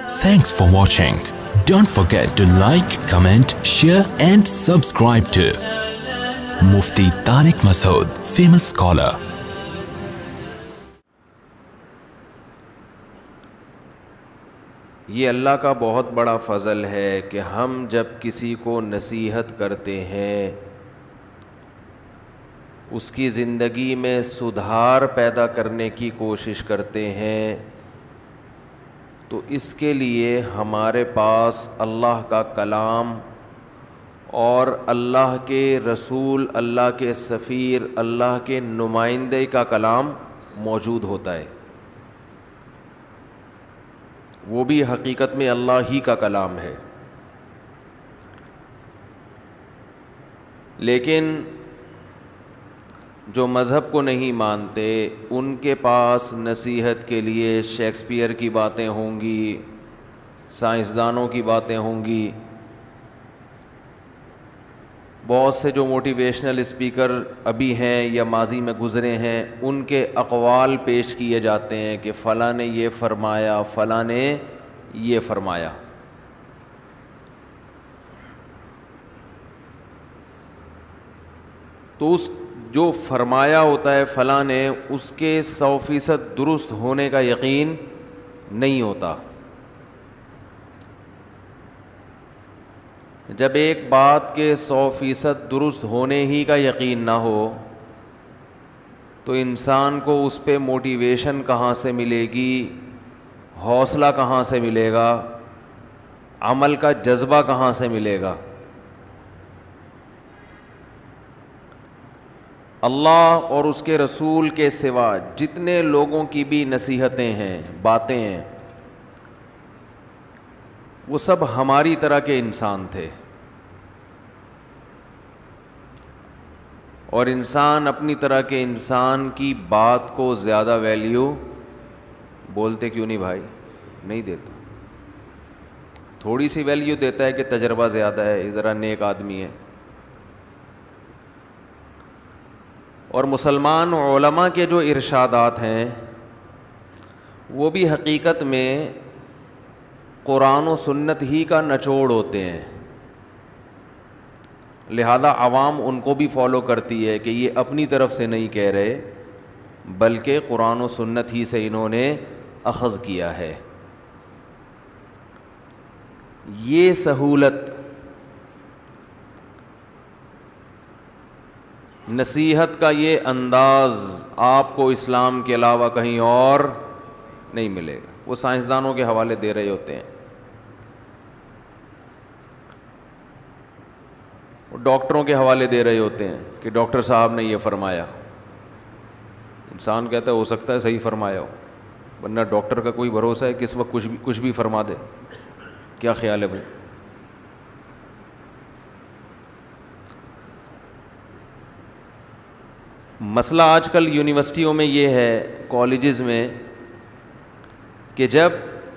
Thanks for watching. Don't forget to like, comment, share and subscribe to Mufti Tariq Masood, famous scholar. یہ اللہ کا بہت بڑا فضل ہے کہ ہم جب کسی کو نصیحت کرتے ہیں، اس کی زندگی میں سدھار پیدا کرنے کی کوشش کرتے ہیں، تو اس کے لیے ہمارے پاس اللہ کا کلام اور اللہ کے رسول، اللہ کے سفیر، اللہ کے نمائندے کا کلام موجود ہوتا ہے۔ وہ بھی حقیقت میں اللہ ہی کا کلام ہے، لیکن جو مذہب کو نہیں مانتے ان کے پاس نصیحت کے لیے شیکسپیئر کی باتیں ہوں گی، سائنسدانوں کی باتیں ہوں گی، بہت سے جو موٹیویشنل اسپیکر ابھی ہیں یا ماضی میں گزرے ہیں ان کے اقوال پیش کیے جاتے ہیں کہ فلاں نے یہ فرمایا، فلاں نے یہ فرمایا۔ تو اس جو فرمایا ہوتا ہے فلاں نے، اس کے 100% درست ہونے کا یقین نہیں ہوتا۔ جب ایک بات کے 100% درست ہونے ہی کا یقین نہ ہو تو انسان کو اس پہ موٹیویشن کہاں سے ملے گی، حوصلہ کہاں سے ملے گا، عمل کا جذبہ کہاں سے ملے گا؟ اللہ اور اس کے رسول کے سوا جتنے لوگوں کی بھی نصیحتیں ہیں، باتیں ہیں، وہ سب ہماری طرح کے انسان تھے، اور انسان اپنی طرح کے انسان کی بات کو زیادہ ویلیو بولتے کیوں نہیں بھائی؟ نہیں دیتا۔ تھوڑی سی ویلیو دیتا ہے کہ تجربہ زیادہ ہے، ذرا نیک آدمی ہے۔ اور مسلمان علماء کے جو ارشادات ہیں وہ بھی حقیقت میں قرآن و سنت ہی کا نچوڑ ہوتے ہیں، لہذا عوام ان کو بھی فالو کرتی ہے کہ یہ اپنی طرف سے نہیں کہہ رہے بلکہ قرآن و سنت ہی سے انہوں نے اخذ کیا ہے۔ یہ سہولت، نصیحت کا یہ انداز آپ کو اسلام کے علاوہ کہیں اور نہیں ملے گا۔ وہ سائنسدانوں کے حوالے دے رہے ہوتے ہیں، وہ ڈاکٹروں کے حوالے دے رہے ہوتے ہیں کہ ڈاکٹر صاحب نے یہ فرمایا۔ انسان کہتا ہے ہو سکتا ہے صحیح فرمایا ہو، ورنہ ڈاکٹر کا کوئی بھروسہ ہے کس وقت کچھ بھی فرما دے؟ کیا خیال ہے بھائی؟ مسئلہ آج کل یونیورسٹیوں میں یہ ہے، کالجز میں، کہ جب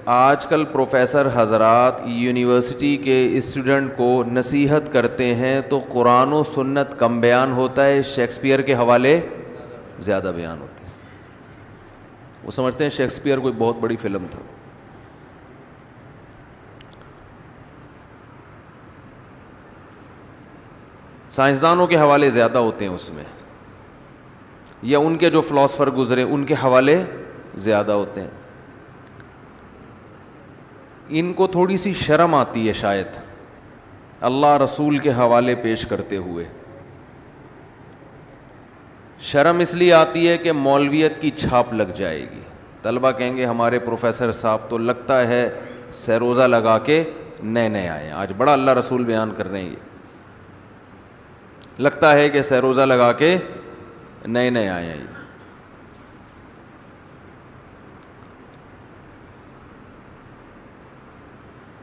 آج کل پروفیسر حضرات یونیورسٹی کے اسٹوڈنٹ کو نصیحت کرتے ہیں تو قرآن و سنت کم بیان ہوتا ہے، شیکسپیئر کے حوالے زیادہ بیان ہوتے ہیں۔ وہ سمجھتے ہیں شیکسپیئر کوئی بہت بڑی فلم تھا۔ سائنسدانوں کے حوالے زیادہ ہوتے ہیں اس میں، یا ان کے جو فلاسفر گزرے ان کے حوالے زیادہ ہوتے ہیں۔ ان کو تھوڑی سی شرم آتی ہے شاید اللہ رسول کے حوالے پیش کرتے ہوئے۔ شرم اس لیے آتی ہے کہ مولویت کی چھاپ لگ جائے گی، طلبہ کہیں گے ہمارے پروفیسر صاحب تو لگتا ہے سروزہ لگا کے نئے نئے آئے ہیں، آج بڑا اللہ رسول بیان کر رہے ہیں، یہ لگتا ہے کہ سروزہ لگا کے نئے نئے آئے ہیں۔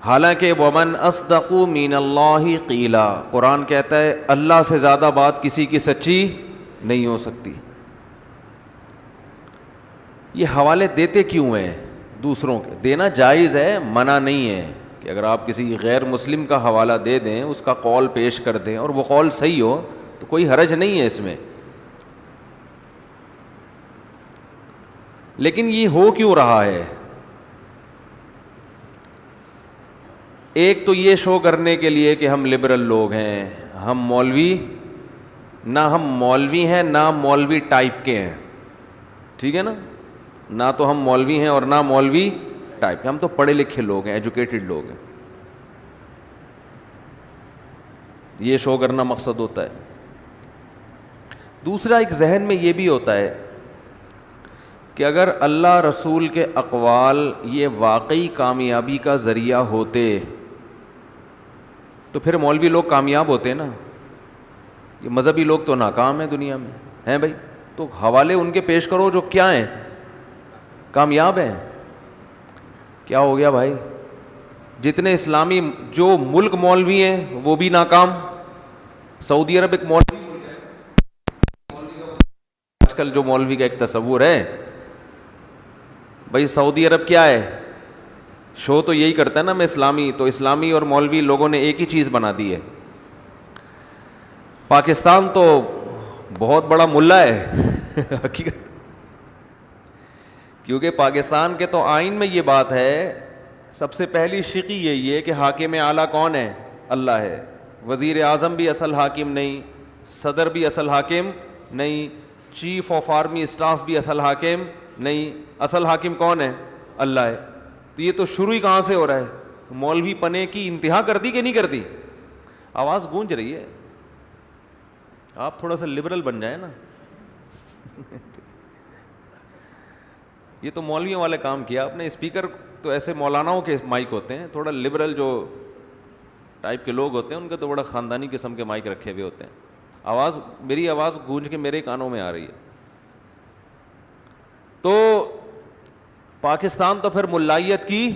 حالانکہ ومن اصدق من اللہ قیلا، قرآن کہتا ہے اللہ سے زیادہ بات کسی کی سچی نہیں ہو سکتی۔ یہ حوالے دیتے کیوں ہیں دوسروں کے؟ دینا جائز ہے، منع نہیں ہے کہ اگر آپ کسی غیر مسلم کا حوالہ دے دیں، اس کا قول پیش کر دیں اور وہ قول صحیح ہو تو کوئی حرج نہیں ہے اس میں۔ لیکن یہ ہو کیوں رہا ہے؟ ایک تو یہ شو کرنے کے لیے کہ ہم لبرل لوگ ہیں, ہم مولوی نہ ہم مولوی ہیں نہ مولوی ٹائپ کے ہیں, ٹھیک ہے نا, نہ تو ہم مولوی ہیں اور نہ مولوی ٹائپ کے, ہم تو پڑھے لکھے لوگ ہیں, ایجوکیٹڈ لوگ ہیں. یہ شو کرنا مقصد ہوتا ہے. دوسرا ایک ذہن میں یہ بھی ہوتا ہے کہ اگر اللہ رسول کے اقوال یہ واقعی کامیابی کا ذریعہ ہوتے تو پھر مولوی لوگ کامیاب ہوتے نا. یہ مذہبی لوگ تو ناکام ہیں دنیا میں ہیں بھائی, تو حوالے ان کے پیش کرو جو کیا ہیں, کامیاب ہیں. کیا ہو گیا بھائی, جتنے اسلامی جو ملک مولوی ہیں وہ بھی ناکام. سعودی عرب ایک مولوی ملک ہے, آج کل جو مولوی کا ایک تصور ہے بھائی, سعودی عرب کیا ہے, شو تو یہی کرتا ہے نا میں اسلامی, تو اسلامی اور مولوی لوگوں نے ایک ہی چیز بنا دی ہے. پاکستان تو بہت بڑا ملا ہے حقیقت, کیونکہ پاکستان کے تو آئین میں یہ بات ہے, سب سے پہلی شقی یہی ہے کہ حاکم اعلیٰ کون ہے, اللہ ہے. وزیر اعظم بھی اصل حاکم نہیں, صدر بھی اصل حاکم نہیں, چیف آف آرمی اسٹاف بھی اصل حاکم نہیں, اصل حاکم کون ہے, اللہ ہے. تو یہ تو شروع ہی کہاں سے ہو رہا ہے, مولوی پنے کی انتہا کر دی کہ نہیں کر دی. آواز گونج رہی ہے, آپ تھوڑا سا لبرل بن جائیں نا. یہ تو مولویوں والے کام کیا آپ نے, اسپیکر تو ایسے مولاناؤں کے مائک ہوتے ہیں, تھوڑا لبرل جو ٹائپ کے لوگ ہوتے ہیں ان کے تو بڑا خاندانی قسم کے مائک رکھے ہوئے ہوتے ہیں. آواز, میری آواز گونج کے میرے کانوں میں آ رہی ہے. تو پاکستان تو پھر ملائیت کی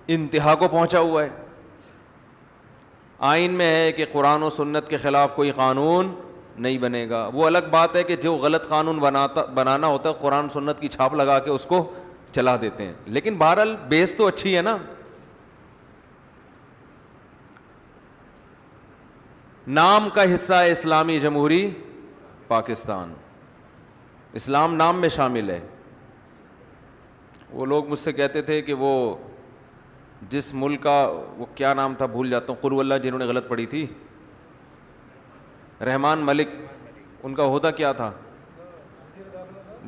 انتہا کو پہنچا ہوا ہے. آئین میں ہے کہ قرآن و سنت کے خلاف کوئی قانون نہیں بنے گا. وہ الگ بات ہے کہ جو غلط قانون بنانا ہوتا ہے قرآن سنت کی چھاپ لگا کے اس کو چلا دیتے ہیں, لیکن بہرحال بیس تو اچھی ہے نا. نام کا حصہ ہے اسلامی جمہوری پاکستان, اسلام نام میں شامل ہے. وہ لوگ مجھ سے کہتے تھے کہ وہ جس ملک کا, وہ کیا نام تھا بھول جاتا ہوں, قل اللہ جنہوں نے غلط پڑھی تھی, رحمان ملک, ان کا عہدہ کیا تھا,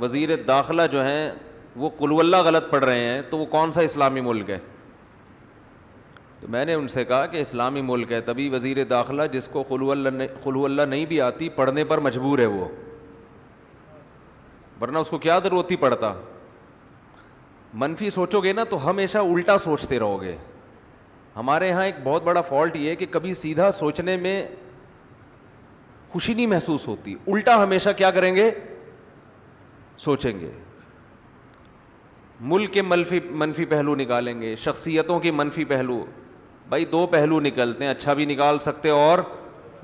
وزیر داخلہ جو ہیں وہ قل اللہ غلط پڑھ رہے ہیں, تو وہ کون سا اسلامی ملک ہے. تو میں نے ان سے کہا کہ اسلامی ملک ہے تبھی وزیر داخلہ جس کو قل اللہ نہیں بھی آتی پڑھنے پر مجبور ہے وہ, ورنہ اس کو کیا ضرورت ہی پڑھتا. منفی سوچو گے نا تو ہمیشہ الٹا سوچتے رہو گے. ہمارے ہاں ایک بہت بڑا فالٹ یہ ہے کہ کبھی سیدھا سوچنے میں خوشی نہیں محسوس ہوتی, الٹا ہمیشہ کیا کریں گے, سوچیں گے. ملک کے منفی پہلو نکالیں گے, شخصیتوں کے منفی پہلو. بھائی دو پہلو نکلتے ہیں, اچھا بھی نکال سکتے اور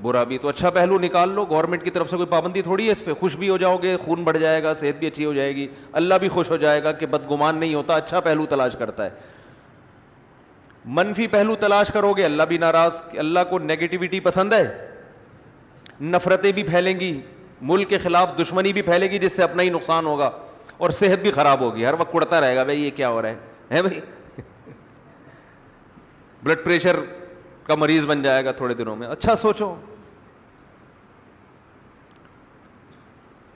برا بھی. تو اچھا پہلو نکال لو, گورنمنٹ کی طرف سے کوئی پابندی تھوڑی ہے اس پہ, خوش بھی ہو جاؤ گے, خون بڑھ جائے گا, صحت بھی اچھی ہو جائے گی, اللہ بھی خوش ہو جائے گا کہ بدگمان نہیں ہوتا, اچھا پہلو تلاش کرتا ہے. منفی پہلو تلاش کرو گے, اللہ بھی ناراض, کہ اللہ کو نیگیٹیوٹی پسند ہے, نفرتیں بھی پھیلیں گی, ملک کے خلاف دشمنی بھی پھیلے گی جس سے اپنا ہی نقصان ہوگا, اور صحت بھی خراب ہوگی, ہر وقت کڑتا رہے گا بھائی یہ کیا ہو رہا ہے بھائی. بلڈ پریشر کا مریض بن جائے گا تھوڑے دنوں میں. اچھا سوچو.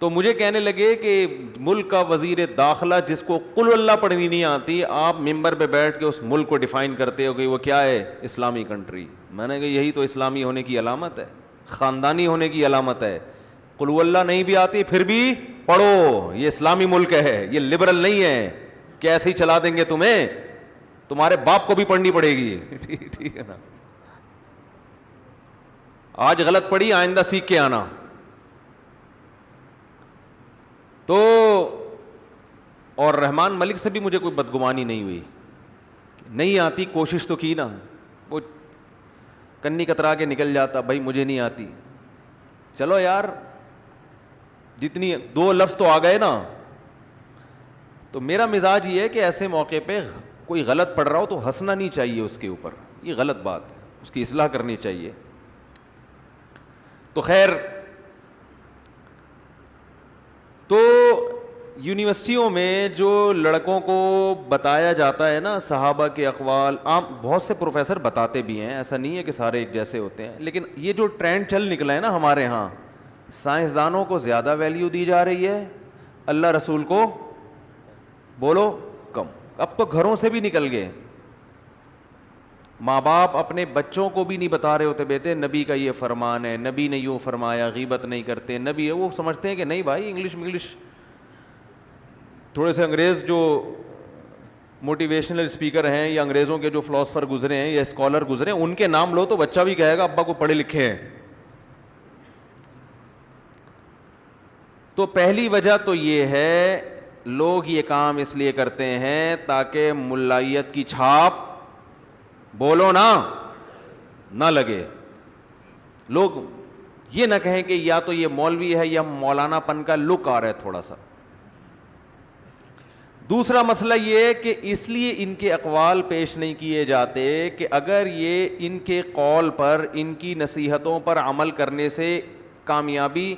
تو مجھے کہنے لگے کہ ملک کا وزیر داخلہ جس کو قل اللہ پڑھنی نہیں آتی, آپ ممبر پہ بیٹھ کے اس ملک کو ڈیفائن کرتے ہو کہ وہ کیا ہے, اسلامی کنٹری. میں نے کہا یہی تو اسلامی ہونے کی علامت ہے, خاندانی ہونے کی علامت ہے. قل اللہ نہیں بھی آتی پھر بھی پڑھو, یہ اسلامی ملک ہے, یہ لبرل نہیں ہے کہ ایسے ہی چلا دیں گے تمہیں, تمہارے باپ کو بھی پڑھنی پڑے گی. ٹھیک ہے نا, آج غلط پڑھی آئندہ سیکھ کے آنا. تو اور رحمان ملک سے بھی مجھے کوئی بدگمانی نہیں ہوئی, نہیں آتی, کوشش تو کی نا, وہ کنی کترا کے نکل جاتا, بھائی مجھے نہیں آتی. چلو یار, جتنی دو لفظ تو آ گئے نا. تو میرا مزاج یہ ہے کہ ایسے موقع پہ کوئی غلط پڑھ رہا ہو تو ہنسنا نہیں چاہیے اس کے اوپر, یہ غلط بات ہے, اس کی اصلاح کرنی چاہیے. تو خیر, تو یونیورسٹیوں میں جو لڑکوں کو بتایا جاتا ہے نا صحابہ کے اقوال، عام بہت سے پروفیسر بتاتے بھی ہیں، ایسا نہیں ہے کہ سارے ایک جیسے ہوتے ہیں، لیکن یہ جو ٹرینڈ چل نکلا ہے نا ہمارے ہاں، سائنسدانوں کو زیادہ ویلیو دی جا رہی ہے، اللہ رسول کو بولو کم. اب تو گھروں سے بھی نکل گئے، ماں باپ اپنے بچوں کو بھی نہیں بتا رہے ہوتے بیٹے نبی کا یہ فرمان ہے، نبی نے یوں فرمایا، غیبت نہیں کرتے، نبی ہے. وہ سمجھتے ہیں کہ نہیں بھائی انگلش تھوڑے سے انگریز جو موٹیویشنل اسپیکر ہیں یا انگریزوں کے جو فلاسفر گزرے ہیں یا اسکالر گزرے ہیں ان کے نام لو تو بچہ بھی کہے گا ابا کو پڑھے لکھے ہیں. تو پہلی وجہ تو یہ ہے لوگ یہ کام اس لیے کرتے ہیں تاکہ ملائیت کی چھاپ بولو نہ لگے، لوگ یہ نہ کہیں کہ یا تو یہ مولوی ہے یا مولانا پن کا لک آ رہا ہے تھوڑا سا. دوسرا مسئلہ یہ ہے کہ اس لیے ان کے اقوال پیش نہیں کیے جاتے کہ اگر یہ ان کے قول پر، ان کی نصیحتوں پر عمل کرنے سے کامیابی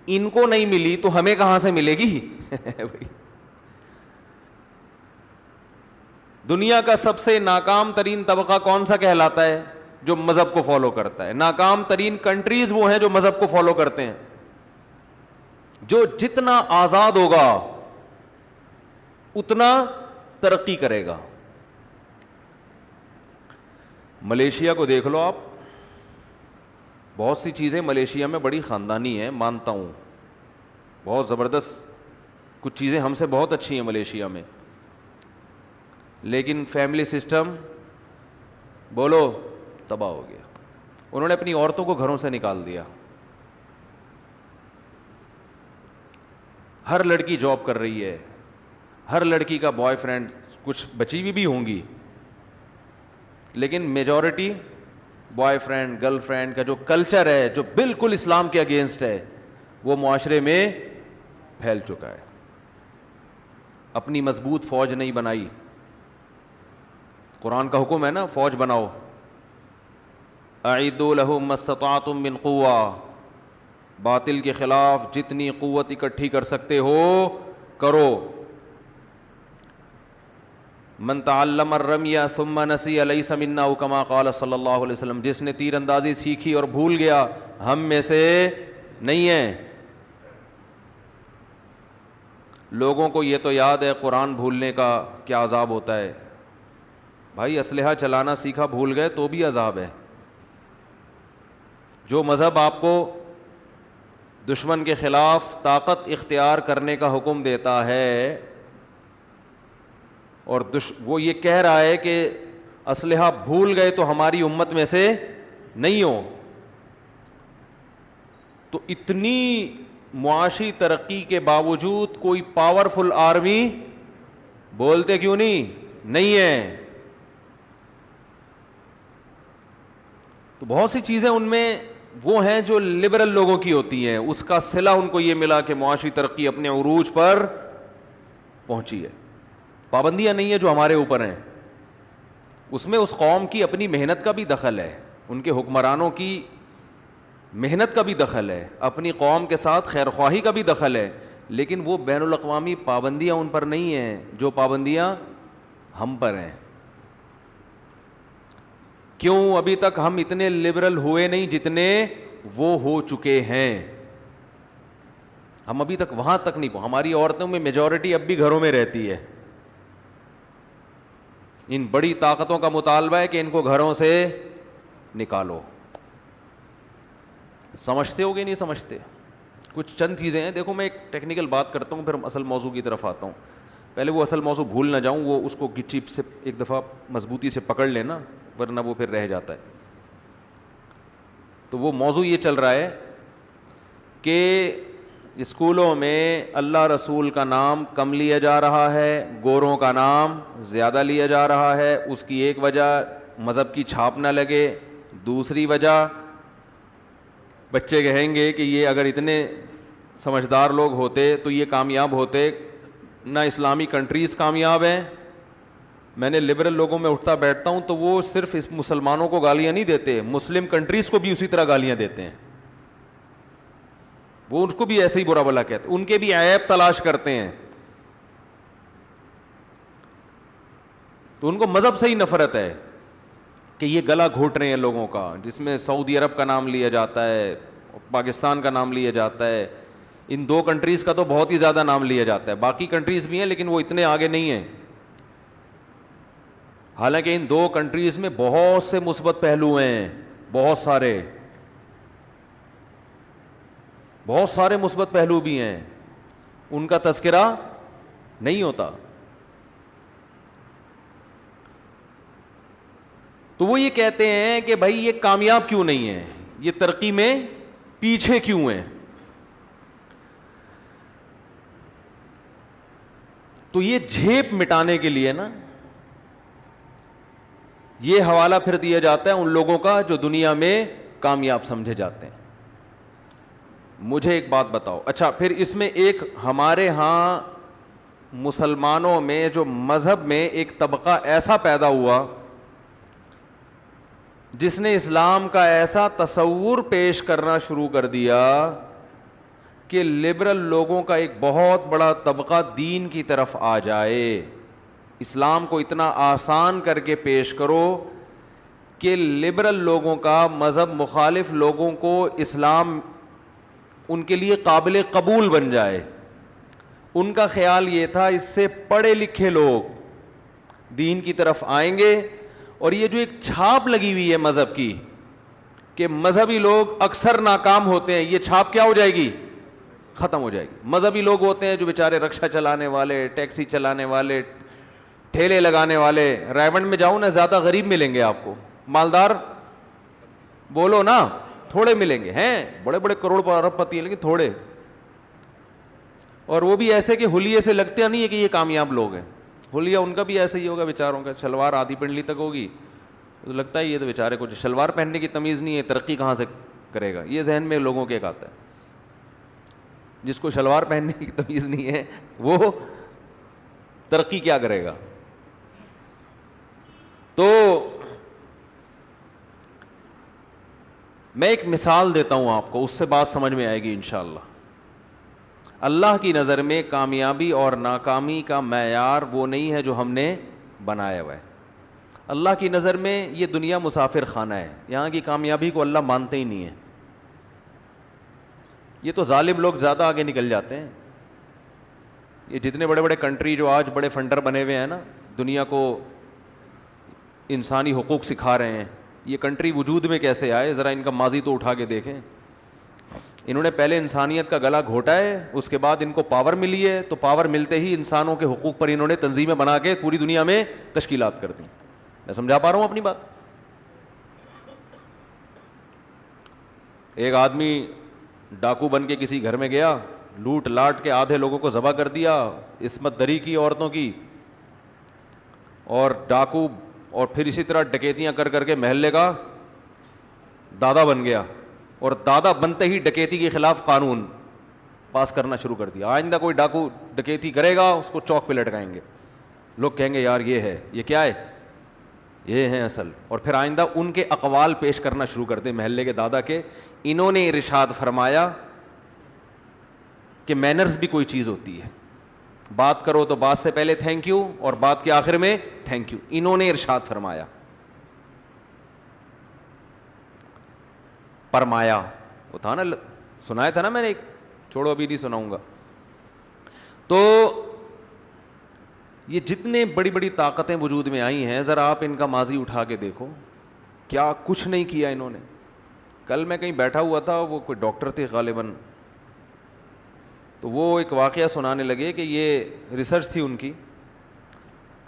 ان کو نہیں ملی تو ہمیں کہاں سے ملے گی؟ دنیا کا سب سے ناکام ترین طبقہ کون سا کہلاتا ہے؟ جو مذہب کو فالو کرتا ہے. ناکام ترین کنٹریز وہ ہیں جو مذہب کو فالو کرتے ہیں. جو جتنا آزاد ہوگا اتنا ترقی کرے گا. ملیشیا کو دیکھ لو آپ، بہت سی چیزیں ملیشیا میں بڑی خاندانی ہیں، مانتا ہوں بہت زبردست کچھ چیزیں ہم سے بہت اچھی ہیں ملیشیا میں، لیکن فیملی سسٹم بولو تباہ ہو گیا. انہوں نے اپنی عورتوں کو گھروں سے نکال دیا. ہر لڑکی جاب کر رہی ہے، ہر لڑکی کا بوائے فرینڈ، کچھ بچی ہوئی بھی ہوں گی، لیکن majority boy friend girl friend کا جو کلچر ہے جو بالکل اسلام کے اگینسٹ ہے وہ معاشرے میں پھیل چکا ہے. اپنی مضبوط فوج نہیں بنائی. قرآن کا حکم ہے نا فوج بناؤ، اعدوا لهم ما استطعتم من قوہ، باطل کے خلاف جتنی قوت اکٹھی کر سکتے ہو کرو. من تعلم الرمی ثم نسی لیس منا کما قال صلی اللہ علیہ وسلم، جس نے تیر اندازی سیکھی اور بھول گیا ہم میں سے نہیں ہے. لوگوں کو یہ تو یاد ہے قرآن بھولنے کا کیا عذاب ہوتا ہے. بھائی اسلحہ چلانا سیکھا بھول گئے تو بھی عذاب ہے. جو مذہب آپ کو دشمن کے خلاف طاقت اختیار کرنے کا حکم دیتا ہے اور وہ یہ کہہ رہا ہے کہ اسلحہ بھول گئے تو ہماری امت میں سے نہیں ہو، تو اتنی معاشی ترقی کے باوجود کوئی پاورفل آرمی بولتے کیوں نہیں ہے. تو بہت سی چیزیں ان میں وہ ہیں جو لبرل لوگوں کی ہوتی ہیں، اس کا صلہ ان کو یہ ملا کہ معاشی ترقی اپنے عروج پر پہنچی ہے. پابندیاں نہیں ہیں جو ہمارے اوپر ہیں، اس میں اس قوم کی اپنی محنت کا بھی دخل ہے، ان کے حکمرانوں کی محنت کا بھی دخل ہے، اپنی قوم کے ساتھ خیرخواہی کا بھی دخل ہے، لیکن وہ بین الاقوامی پابندیاں ان پر نہیں ہیں جو پابندیاں ہم پر ہیں. کیوں ابھی تک ہم اتنے لبرل ہوئے نہیں جتنے وہ ہو چکے ہیں؟ ہم ابھی تک وہاں تک نہیں پہنچے. ہماری عورتوں میں میجورٹی اب بھی گھروں میں رہتی ہے. ان بڑی طاقتوں کا مطالبہ ہے کہ ان کو گھروں سے نکالو. سمجھتے ہو گے نہیں سمجھتے؟ کچھ چند چیزیں ہیں. دیکھو میں ایک ٹیکنیکل بات کرتا ہوں پھر اصل موضوع کی طرف آتا ہوں. پہلے وہ اصل موضوع بھول نہ جاؤں، وہ اس کو گچی سے ایک دفعہ مضبوطی سے پکڑ لینا ورنہ وہ پھر رہ جاتا ہے. تو وہ موضوع یہ چل رہا ہے کہ اسکولوں میں اللہ رسول کا نام کم لیا جا رہا ہے، گوروں کا نام زیادہ لیا جا رہا ہے. اس کی ایک وجہ مذہب کی چھاپ نہ لگے، دوسری وجہ بچے کہیں گے کہ یہ اگر اتنے سمجھدار لوگ ہوتے تو یہ کامیاب ہوتے. نہ اسلامی کنٹریز کامیاب ہیں. میں نے لبرل لوگوں میں اٹھتا بیٹھتا ہوں تو وہ صرف اس مسلمانوں کو گالیاں نہیں دیتے، مسلم کنٹریز کو بھی اسی طرح گالیاں دیتے ہیں. وہ ان کو بھی ایسے ہی برا بھلا کہتے ہیں، ان کے بھی عیب تلاش کرتے ہیں. تو ان کو مذہب سے ہی نفرت ہے کہ یہ گلا گھوٹ رہے ہیں لوگوں کا، جس میں سعودی عرب کا نام لیا جاتا ہے، پاکستان کا نام لیا جاتا ہے، ان دو کنٹریز کا تو بہت ہی زیادہ نام لیا جاتا ہے، باقی کنٹریز بھی ہیں لیکن وہ اتنے آگے نہیں ہیں. حالانکہ ان دو کنٹریز میں بہت سے مثبت پہلو ہیں، بہت سارے مثبت پہلو بھی ہیں، ان کا تذکرہ نہیں ہوتا. تو وہ یہ کہتے ہیں کہ بھائی یہ کامیاب کیوں نہیں ہے، یہ ترقی میں پیچھے کیوں ہیں. تو یہ جھیپ مٹانے کے لیے نا یہ حوالہ پھر دیا جاتا ہے ان لوگوں کا جو دنیا میں کامیاب سمجھے جاتے ہیں. مجھے ایک بات بتاؤ، اچھا پھر اس میں ایک ہمارے ہاں مسلمانوں میں جو مذہب میں ایک طبقہ ایسا پیدا ہوا جس نے اسلام کا ایسا تصور پیش کرنا شروع کر دیا کہ لبرل لوگوں کا ایک بہت بڑا طبقہ دین کی طرف آ جائے. اسلام کو اتنا آسان کر کے پیش کرو کہ لبرل لوگوں کا، مذہب مخالف لوگوں کو اسلام ان کے لیے قابل قبول بن جائے. ان کا خیال یہ تھا اس سے پڑھے لکھے لوگ دین کی طرف آئیں گے، اور یہ جو ایک چھاپ لگی ہوئی ہے مذہب کی کہ مذہبی لوگ اکثر ناکام ہوتے ہیں، یہ چھاپ کیا ہو جائے گی؟ ختم ہو جائے گی. مذہبی لوگ ہوتے ہیں جو بیچارے رکشہ چلانے والے، ٹیکسی چلانے والے، ٹھیلے لگانے والے. رائے میں جاؤ نا، زیادہ غریب ملیں گے آپ کو، مالدار بولو نا تھوڑے ملیں گے. ہیں بڑے بڑے کروڑ ارب پتی ہیں لیکن تھوڑے، اور وہ بھی ایسے کہ حلیے سے لگتے نہیں ہے کہ یہ کامیاب لوگ ہیں. حلیہ ان کا بھی ایسا ہی ہوگا بیچاروں کا، شلوار آدھی پنڈلی تک ہوگی تو لگتا ہے یہ تو بیچارے کچھ شلوار پہننے کی تمیز نہیں ہے، ترقی کہاں سے کرے گا. یہ ذہن میں لوگوں کے ایک آتا ہے، جس کو شلوار پہننے کی تمیز نہیں ہے وہ ترقی کیا کرے گا. تو میں ایک مثال دیتا ہوں آپ کو، اس سے بات سمجھ میں آئے گی انشاءاللہ. اللہ کی نظر میں کامیابی اور ناکامی کا معیار وہ نہیں ہے جو ہم نے بنایا ہوا ہے. اللہ کی نظر میں یہ دنیا مسافر خانہ ہے، یہاں کی کامیابی کو اللہ مانتے ہی نہیں ہے. یہ تو ظالم لوگ زیادہ آگے نکل جاتے ہیں. یہ جتنے بڑے بڑے کنٹری جو آج بڑے فنڈر بنے ہوئے ہیں نا، دنیا کو انسانی حقوق سکھا رہے ہیں، یہ کنٹری وجود میں کیسے آئے؟ ذرا ان کا ماضی تو اٹھا کے دیکھیں. انہوں نے پہلے انسانیت کا گلا گھوٹا ہے، اس کے بعد ان کو پاور ملی ہے، تو پاور ملتے ہی انسانوں کے حقوق پر انہوں نے تنظیمیں بنا کے پوری دنیا میں تشکیلات کر دی. میں سمجھا پا رہا ہوں اپنی بات؟ ایک آدمی ڈاکو بن کے کسی گھر میں گیا، لوٹ لاٹ کے آدھے لوگوں کو ذبح کر دیا، عصمت دری کی عورتوں کی، اور ڈاکو، اور پھر اسی طرح ڈکیتیاں کر کر کے محلے کا دادا بن گیا، اور دادا بنتے ہی ڈکیتی کے خلاف قانون پاس کرنا شروع کر دیا. آئندہ کوئی ڈاکو ڈکیتی کرے گا اس کو چوک پہ لٹکائیں گے، لوگ کہیں گے یار یہ ہے، یہ کیا ہے، یہ ہیں اصل. اور پھر آئندہ ان کے اقوال پیش کرنا شروع کر دیں محلے کے دادا کے. انہوں نے ارشاد فرمایا کہ مینرز بھی کوئی چیز ہوتی ہے، بات کرو تو بات سے پہلے تھینک یو، اور بات کے آخر میں تھینک یو. انہوں نے ارشاد فرمایا وہ تھا نا، سنایا تھا نا میں نے ایک، چھوڑو ابھی نہیں سناؤں گا. تو یہ جتنے بڑی بڑی طاقتیں وجود میں آئی ہیں، ذرا آپ ان کا ماضی اٹھا کے دیکھو، کیا کچھ نہیں کیا انہوں نے. کل میں کہیں بیٹھا ہوا تھا، وہ کوئی ڈاکٹر تھے غالباً، تو وہ ایک واقعہ سنانے لگے کہ یہ ریسرچ تھی ان کی.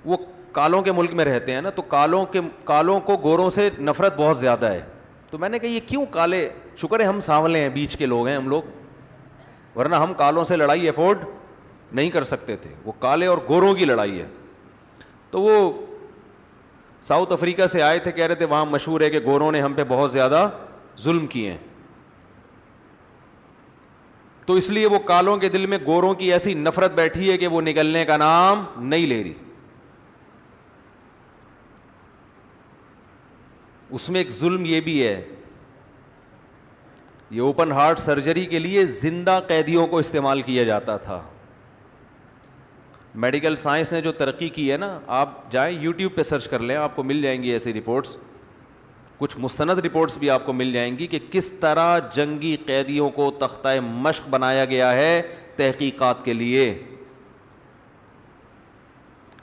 وہ کالوں کے ملک میں رہتے ہیں نا، تو کالوں کو گوروں سے نفرت بہت زیادہ ہے. تو میں نے کہا یہ کیوں کالے، شکر ہے ہم سانولے ہیں، بیچ کے لوگ ہیں ہم لوگ، ورنہ ہم کالوں سے لڑائی افورڈ نہیں کر سکتے تھے. وہ کالے اور گوروں کی لڑائی ہے. تو وہ ساؤتھ افریقہ سے آئے تھے، کہہ رہے تھے وہاں مشہور ہے کہ گوروں نے ہم پہ بہت زیادہ ظلم کیے ہیں، تو اس لیے وہ کالوں کے دل میں گوروں کی ایسی نفرت بیٹھی ہے کہ وہ نکلنے کا نام نہیں لے رہی. اس میں ایک ظلم یہ بھی ہے، یہ اوپن ہارٹ سرجری کے لیے زندہ قیدیوں کو استعمال کیا جاتا تھا. میڈیکل سائنس نے جو ترقی کی ہے نا, آپ جائیں یوٹیوب پہ سرچ کر لیں, آپ کو مل جائیں گی ایسی رپورٹس, کچھ مستند رپورٹس بھی آپ کو مل جائیں گی کہ کس طرح جنگی قیدیوں کو تختہ مشق بنایا گیا ہے تحقیقات کے لیے.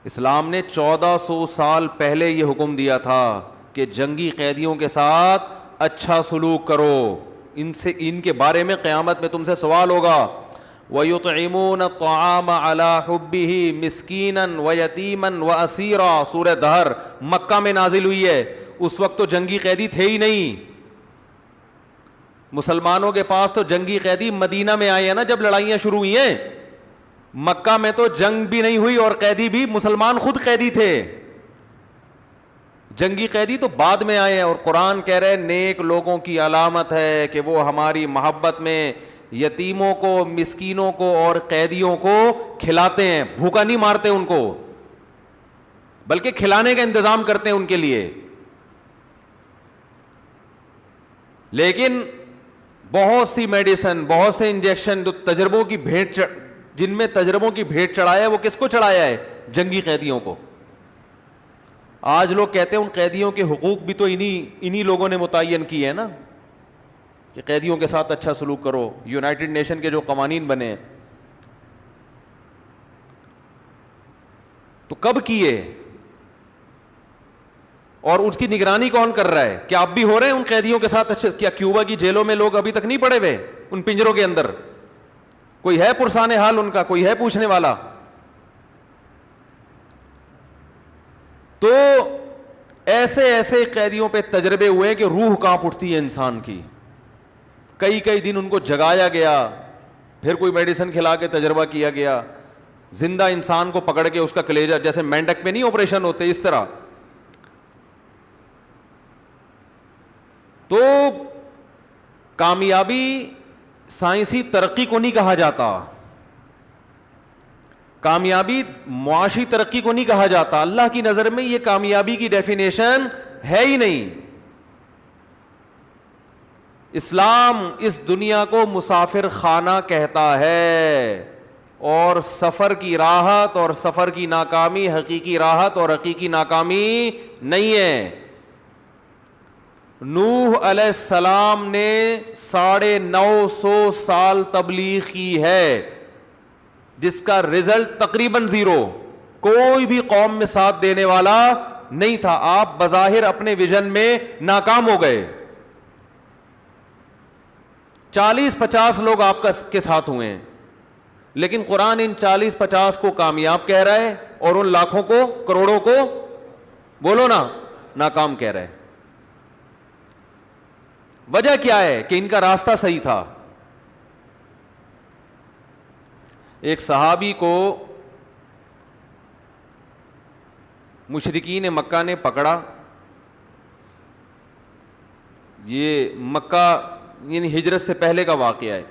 اسلام نے 1400 سال پہلے یہ حکم دیا تھا کہ جنگی قیدیوں کے ساتھ اچھا سلوک کرو, ان کے بارے میں قیامت میں تم سے سوال ہوگا. وَيُطْعِمُونَ الطَّعَامَ عَلَىٰ حُبِّهِ مِسْكِينًا وَيَتِيمًا وَأَسِيرًا. سورہ دہر مکہ میں نازل ہوئی ہے, اس وقت تو جنگی قیدی تھے ہی نہیں. مسلمانوں کے پاس تو جنگی قیدی مدینہ میں آئے ہیں نا جب لڑائیاں شروع ہوئی ہیں. مکہ میں تو جنگ بھی نہیں ہوئی اور قیدی بھی مسلمان خود قیدی تھے. جنگی قیدی تو بعد میں آئے ہیں, اور قرآن کہہ رہے نیک لوگوں کی علامت ہے کہ وہ ہماری محبت میں یتیموں کو, مسکینوں کو اور قیدیوں کو کھلاتے ہیں, بھوکا نہیں مارتے ان کو, بلکہ کھلانے کا انتظام کرتے ہیں ان کے لیے. لیکن بہت سی میڈیسن, بہت سے انجیکشن جو تجربوں کی بھیٹ, جن میں تجربوں کی بھیٹ چڑھایا ہے, وہ کس کو چڑھایا ہے؟ جنگی قیدیوں کو. آج لوگ کہتے ہیں ان قیدیوں کے حقوق بھی تو انہی لوگوں نے متعین کیے ہیں نا, کہ قیدیوں کے ساتھ اچھا سلوک کرو. یونائٹڈ نیشن کے جو قوانین بنے تو کب کیے, اور اس کی نگرانی کون کر رہا ہے؟ کیا اب بھی ہو رہے ہیں ان قیدیوں کے ساتھ اچھا؟ کیا کیوبا کی جیلوں میں لوگ ابھی تک نہیں پڑے ہوئے ان پنجروں کے اندر؟ کوئی ہے پرسان حال ان کا؟ کوئی ہے پوچھنے والا؟ تو ایسے ایسے قیدیوں پہ تجربے ہوئے کہ روح کانپ اٹھتی ہے انسان کی. کئی دن ان کو جگایا گیا, پھر کوئی میڈیسن کھلا کے تجربہ کیا گیا, زندہ انسان کو پکڑ کے اس کا کلیجہ, جیسے مینڈک میں نہیں آپریشن ہوتے اس طرح. تو کامیابی سائنسی ترقی کو نہیں کہا جاتا, کامیابی معاشی ترقی کو نہیں کہا جاتا. اللہ کی نظر میں یہ کامیابی کی ڈیفینیشن ہے ہی نہیں. اسلام اس دنیا کو مسافر خانہ کہتا ہے, اور سفر کی راحت اور سفر کی ناکامی حقیقی راحت اور حقیقی ناکامی نہیں ہے. نوح علیہ السلام نے 950 سال تبلیغ کی ہے, جس کا رزلٹ تقریباً 0. کوئی بھی قوم میں ساتھ دینے والا نہیں تھا. آپ بظاہر اپنے ویژن میں ناکام ہو گئے. 40-50 لوگ آپ کے ساتھ ہوئے ہیں, لیکن قرآن ان 40-50 کو کامیاب کہہ رہا ہے, اور ان لاکھوں کو, کروڑوں کو, بولو نا, ناکام کہہ رہا ہے. وجہ کیا ہے؟ کہ ان کا راستہ صحیح تھا. ایک صحابی کو مشرکین مکہ نے پکڑا. یہ مکہ یعنی ہجرت سے پہلے کا واقعہ ہے,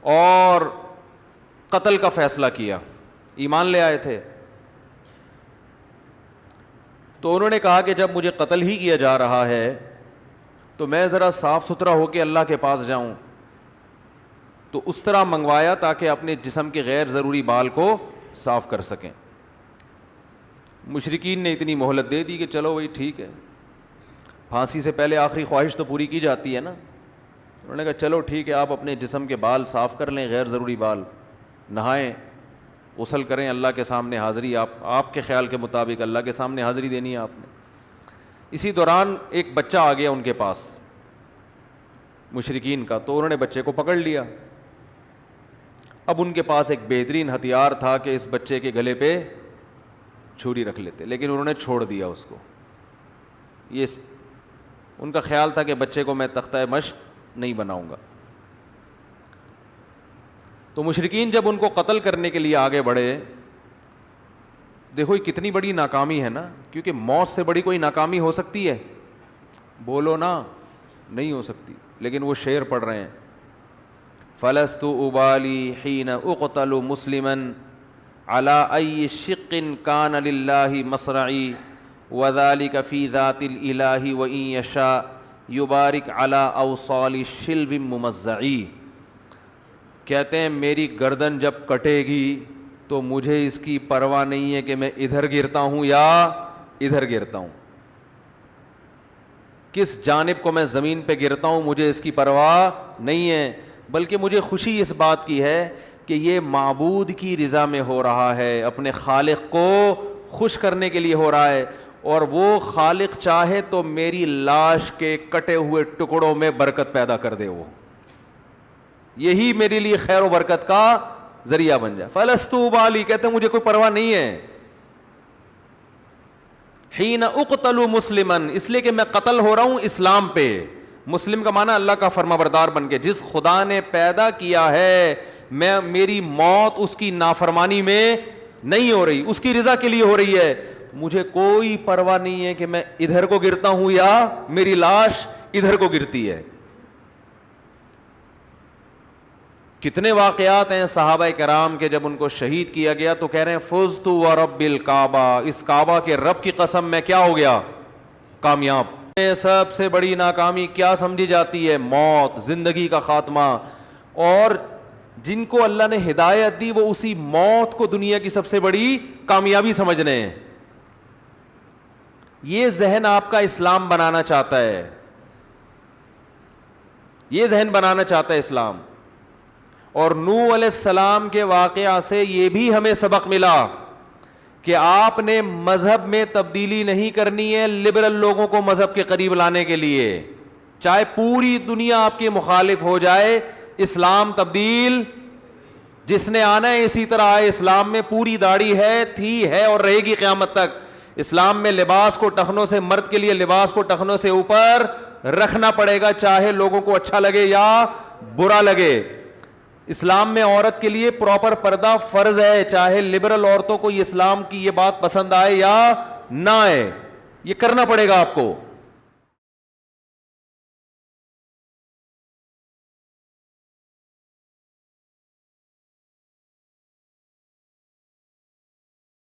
اور قتل کا فیصلہ کیا. ایمان لے آئے تھے, تو انہوں نے کہا کہ جب مجھے قتل ہی کیا جا رہا ہے تو میں ذرا صاف ستھرا ہو کے اللہ کے پاس جاؤں. تو اس طرح منگوایا تاکہ اپنے جسم کے غیر ضروری بال کو صاف کر سکیں. مشرکین نے اتنی مہلت دے دی کہ چلو وہی ٹھیک ہے, پھانسی سے پہلے آخری خواہش تو پوری کی جاتی ہے نا. انہوں نے کہا چلو ٹھیک ہے, آپ اپنے جسم کے بال صاف کر لیں, غیر ضروری بال, نہائیں, غسل کریں, اللہ کے سامنے حاضری, آپ کے خیال کے مطابق اللہ کے سامنے حاضری دینی ہے آپ نے. اسی دوران ایک بچہ آ گیا ان کے پاس مشرکین کا, تو انہوں نے بچے کو پکڑ لیا. اب ان کے پاس ایک بہترین ہتھیار تھا کہ اس بچے کے گلے پہ چھری رکھ لیتے, لیکن انہوں نے چھوڑ دیا اس کو. یہ ان کا خیال تھا کہ بچے کو میں تختہ مشق نہیں بناؤں گا. تو مشرکین جب ان کو قتل کرنے کے لیے آگے بڑھے, دیکھو یہ کتنی بڑی ناکامی ہے نا, کیونکہ موت سے بڑی کوئی ناکامی ہو سکتی ہے؟ بولو نا, نہیں ہو سکتی. لیکن وہ شعر پڑھ رہے ہیں, فلست ابالی حین اقتل مسلما علی ای شق کان للہ مصرعی وذلک فی ذات الالہ وان یشاء یبارک علی اوصال شلو ممزعی. کہتے ہیں میری گردن جب کٹے گی تو مجھے اس کی پرواہ نہیں ہے کہ میں ادھر گرتا ہوں یا ادھر گرتا ہوں, کس جانب کو میں زمین پہ گرتا ہوں مجھے اس کی پرواہ نہیں ہے, بلکہ مجھے خوشی اس بات کی ہے کہ یہ معبود کی رضا میں ہو رہا ہے, اپنے خالق کو خوش کرنے کے لیے ہو رہا ہے, اور وہ خالق چاہے تو میری لاش کے کٹے ہوئے ٹکڑوں میں برکت پیدا کر دے, وہ یہی میرے لیے خیر و برکت کا ذریعہ بن جائے. فلست ابالی, کہتے ہیں مجھے کوئی پرواہ نہیں ہے. حین اقتل مسلما, اس لیے کہ میں قتل ہو رہا ہوں اسلام پہ. مسلم کا معنی اللہ کا فرما بردار بن کے, جس خدا نے پیدا کیا ہے میں, میری موت اس کی نافرمانی میں نہیں ہو رہی, اس کی رضا کے لیے ہو رہی ہے. مجھے کوئی پرواہ نہیں ہے کہ میں ادھر کو گرتا ہوں یا میری لاش ادھر کو گرتی ہے. کتنے واقعات ہیں صحابہ کرام کے, جب ان کو شہید کیا گیا تو کہہ رہے ہیں فزت ورب الکعبہ, اس کعبہ کے رب کی قسم میں کیا ہو گیا, کامیاب. سب سے بڑی ناکامی کیا سمجھی جاتی ہے, موت, زندگی کا خاتمہ. اور جن کو اللہ نے ہدایت دی وہ اسی موت کو دنیا کی سب سے بڑی کامیابی سمجھ رہے ہیں. یہ ذہن آپ کا اسلام بنانا چاہتا ہے, یہ ذہن بنانا چاہتا ہے اسلام. اور نوح علیہ السلام کے واقعہ سے یہ بھی ہمیں سبق ملا کہ آپ نے مذہب میں تبدیلی نہیں کرنی ہے لبرل لوگوں کو مذہب کے قریب لانے کے لیے. چاہے پوری دنیا آپ کے مخالف ہو جائے, اسلام تبدیل جس نے آنا ہے اسی طرح آئے. اسلام میں پوری داڑھی ہے, تھی, ہے اور رہے گی قیامت تک. اسلام میں لباس کو ٹخنوں سے, مرد کے لیے لباس کو ٹخنوں سے اوپر رکھنا پڑے گا, چاہے لوگوں کو اچھا لگے یا برا لگے. اسلام میں عورت کے لیے پراپر پردہ فرض ہے, چاہے لبرل عورتوں کو یہ اسلام کی یہ بات پسند آئے یا نہ آئے, یہ کرنا پڑے گا آپ کو.